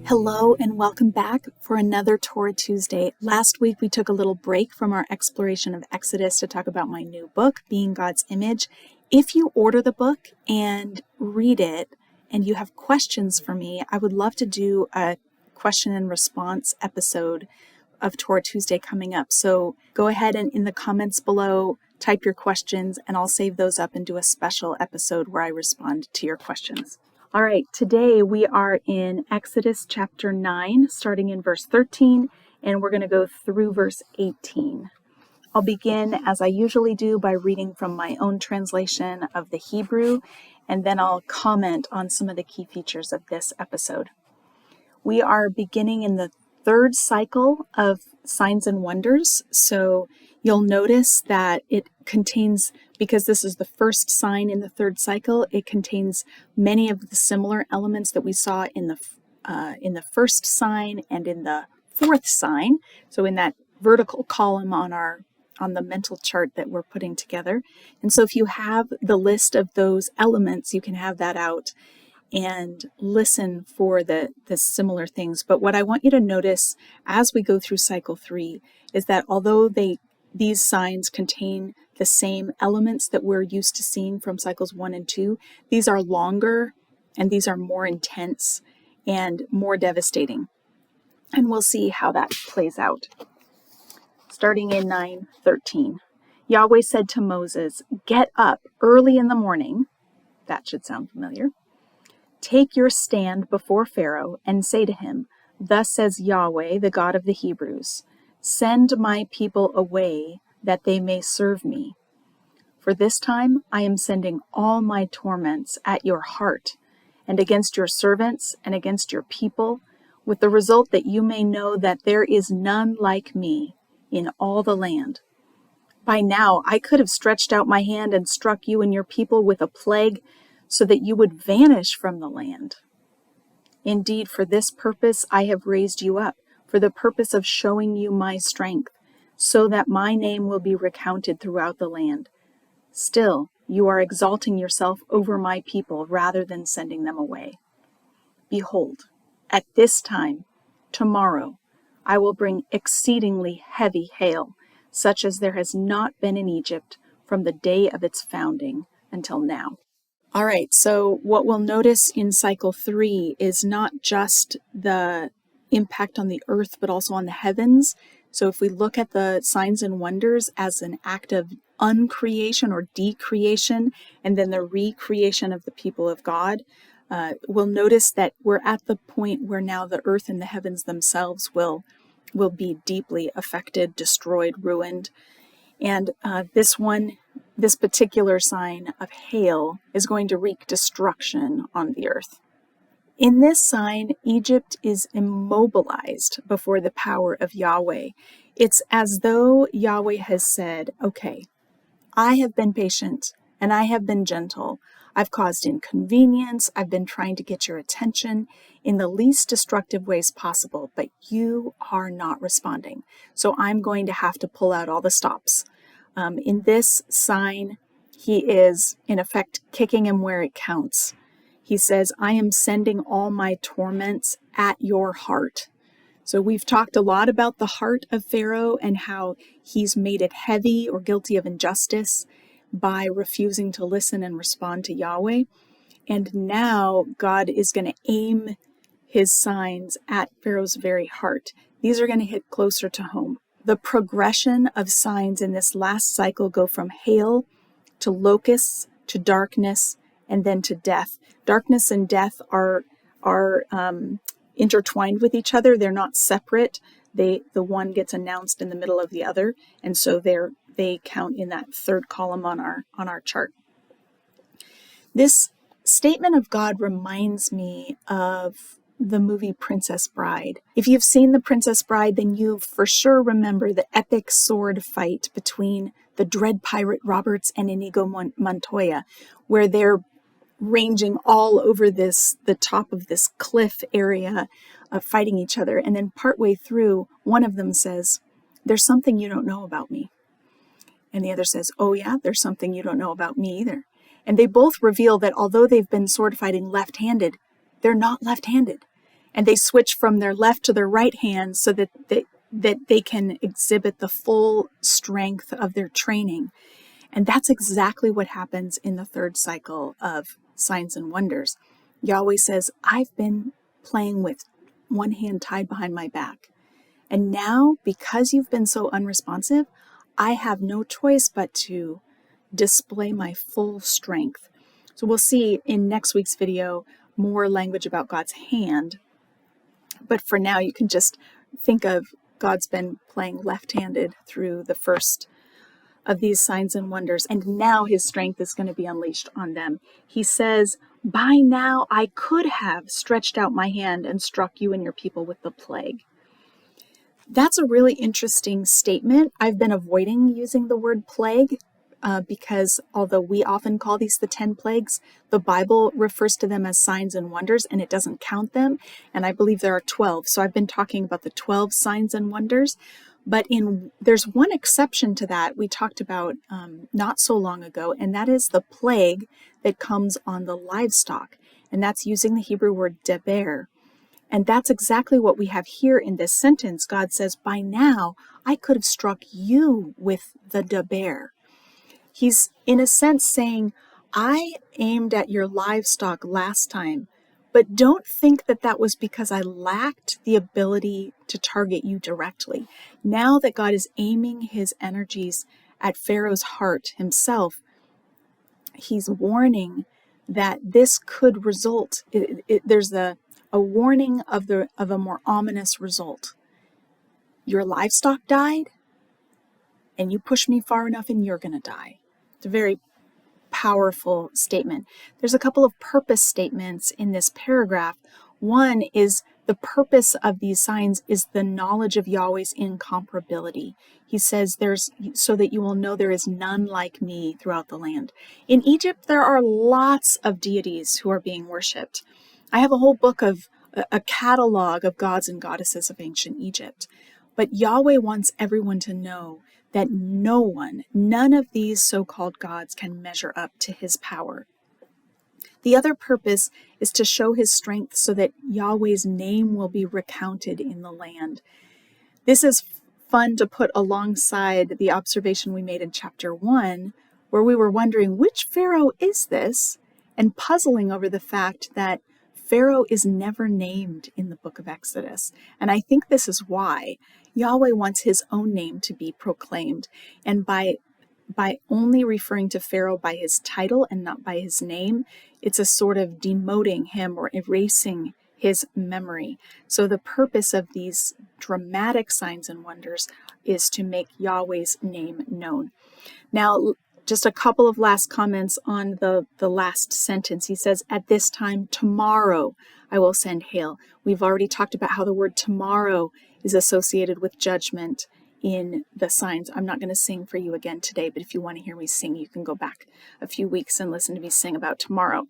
Hello and welcome back for another Torah Tuesday. Last week we took a little break from our exploration of Exodus to talk about my new book, Being God's Image. If you order the book and read it and you have questions for me, I would love to do a question and response episode of Torah Tuesday coming up. So go ahead and in the comments below, type your questions and I'll save those up and do a special episode where I respond to your questions. All right, today we are in Exodus chapter 9, starting in verse 13, and we're going to go through verse 18. I'll begin, as I usually do, by reading from my own translation of the Hebrew, and then I'll comment on some of the key features of this episode. We are beginning in the third cycle of signs and wonders, so you'll notice that it contains, because this is the first sign in the third cycle, it contains many of the similar elements that we saw in the first sign and in the fourth sign. So in that vertical column on the mental chart that we're putting together. And so if you have the list of those elements, you can have that out and listen for the similar things. But what I want you to notice as we go through cycle 3 is that although these signs contain the same elements that we're used to seeing from cycles 1 and 2, these are longer and these are more intense and more devastating. And we'll see how that plays out. Starting in 9:13, Yahweh said to Moses, "Get up early in the morning." That should sound familiar. "Take your stand before Pharaoh and say to him, 'Thus says Yahweh, the God of the Hebrews, send my people away that they may serve me. For this time I am sending all my torments at your heart and against your servants and against your people, with the result that you may know that there is none like me in all the land. By now I could have stretched out my hand and struck you and your people with a plague so that you would vanish from the land. Indeed, for this purpose I have raised you up, for the purpose of showing you my strength, so that my name will be recounted throughout the land. Still, you are exalting yourself over my people rather than sending them away. Behold, at this time, tomorrow, I will bring exceedingly heavy hail, such as there has not been in Egypt from the day of its founding until now." All right, so what we'll notice in cycle 3 is not just the impact on the earth, but also on the heavens. So if we look at the signs and wonders as an act of uncreation or decreation, and then the recreation of the people of God, we'll notice that we're at the point where now the earth and the heavens themselves will be deeply affected, destroyed, ruined. And this particular sign of hail is going to wreak destruction on the earth. In this sign, Egypt is immobilized before the power of Yahweh. It's as though Yahweh has said, okay, I have been patient and I have been gentle. I've caused inconvenience. I've been trying to get your attention in the least destructive ways possible, but you are not responding. So I'm going to have to pull out all the stops. In this sign, he is, in effect, kicking him where it counts. He says, I am sending all my torments at your heart. So we've talked a lot about the heart of Pharaoh and how he's made it heavy or guilty of injustice by refusing to listen and respond to Yahweh. And now God is going to aim his signs at Pharaoh's very heart. These are going to hit closer to home. The progression of signs in this last cycle go from hail to locusts to darkness and then to death. Darkness and death are intertwined with each other. They're not separate. The one gets announced in the middle of the other, and so they count in that third column on our chart. This statement of God reminds me of the movie Princess Bride. If you've seen The Princess Bride, then you for sure remember the epic sword fight between the dread pirate Roberts and Inigo Montoya, where they're ranging all over the top of this cliff area, fighting each other. And then partway through, one of them says, "There's something you don't know about me." And the other says, "Oh yeah, there's something you don't know about me either." And they both reveal that although they've been sword fighting left-handed, they're not left-handed. And they switch from their left to their right hand so that they can exhibit the full strength of their training. And that's exactly what happens in the third cycle of signs and wonders. Yahweh says, I've been playing with one hand tied behind my back. And now, because you've been so unresponsive, I have no choice but to display my full strength. So we'll see in next week's video more language about God's hand. But for now, you can just think of God's been playing left-handed through the first of these signs and wonders, and now his strength is going to be unleashed on them. He says, by now I could have stretched out my hand and struck you and your people with the plague. That's a really interesting statement. I've been avoiding using the word plague because although we often call these the 10 plagues, the Bible refers to them as signs and wonders, and it doesn't count them. And I believe there are 12. So I've been talking about the 12 signs and wonders. But there's one exception to that we talked about not so long ago, and that is the plague that comes on the livestock. And that's using the Hebrew word deber. And that's exactly what we have here in this sentence. God says, by now, I could have struck you with the deber. He's, in a sense, saying, I aimed at your livestock last time, but don't think that that was because I lacked the ability to target you directly. Now that God is aiming his energies at Pharaoh's heart himself, he's warning that this could result. There's a warning of a more ominous result. Your livestock died, and you push me far enough, and you're going to die. It's a very powerful statement. There's a couple of purpose statements in this paragraph. One is the purpose of these signs is the knowledge of Yahweh's incomparability. He says there's so that you will know there is none like me throughout the land. In Egypt, there are lots of deities who are being worshipped. I have a whole book of a catalog of gods and goddesses of ancient Egypt. But Yahweh wants everyone to know that none of these so-called gods can measure up to his power. The other purpose is to show his strength so that Yahweh's name will be recounted in the land. This is fun to put alongside the observation we made in chapter 1, where we were wondering, which Pharaoh is this? And puzzling over the fact that Pharaoh is never named in the book of Exodus. And I think this is why. Yahweh wants his own name to be proclaimed. And by only referring to Pharaoh by his title and not by his name, it's a sort of demoting him or erasing his memory. So the purpose of these dramatic signs and wonders is to make Yahweh's name known. Now, just a couple of last comments on the last sentence. He says, at this time, tomorrow, I will send hail. We've already talked about how the word tomorrow is associated with judgment in the signs. I'm not going to sing for you again today, but if you want to hear me sing, you can go back a few weeks and listen to me sing about tomorrow.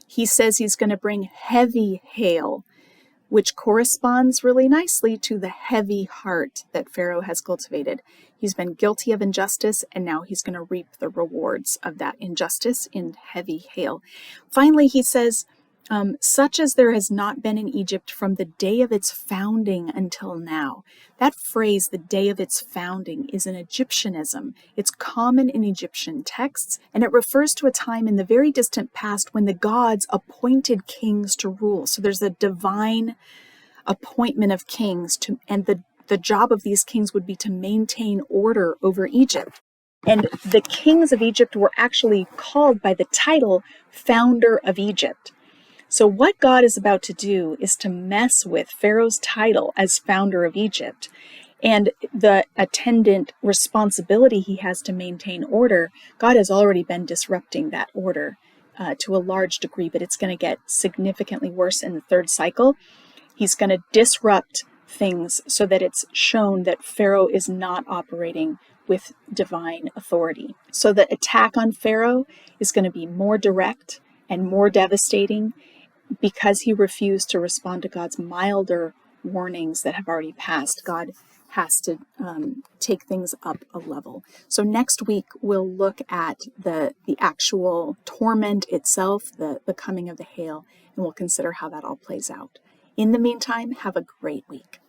He says he's going to bring heavy hail, which corresponds really nicely to the heavy heart that Pharaoh has cultivated. He's been guilty of injustice, and now he's going to reap the rewards of that injustice in heavy hail. Finally, he says, such as there has not been in Egypt from the day of its founding until now. That phrase, the day of its founding, is an Egyptianism. It's common in Egyptian texts, and it refers to a time in the very distant past when the gods appointed kings to rule. So there's a divine appointment of kings, and the job of these kings would be to maintain order over Egypt. And the kings of Egypt were actually called by the title founder of Egypt. So what God is about to do is to mess with Pharaoh's title as founder of Egypt and the attendant responsibility he has to maintain order. God has already been disrupting that order to a large degree, but it's going to get significantly worse in the third cycle. He's going to disrupt things so that it's shown that Pharaoh is not operating with divine authority. So the attack on Pharaoh is going to be more direct and more devastating because he refused to respond to God's milder warnings that have already passed. God has to take things up a level. So next week, we'll look at the actual torment itself, the coming of the hail, and we'll consider how that all plays out. In the meantime, have a great week.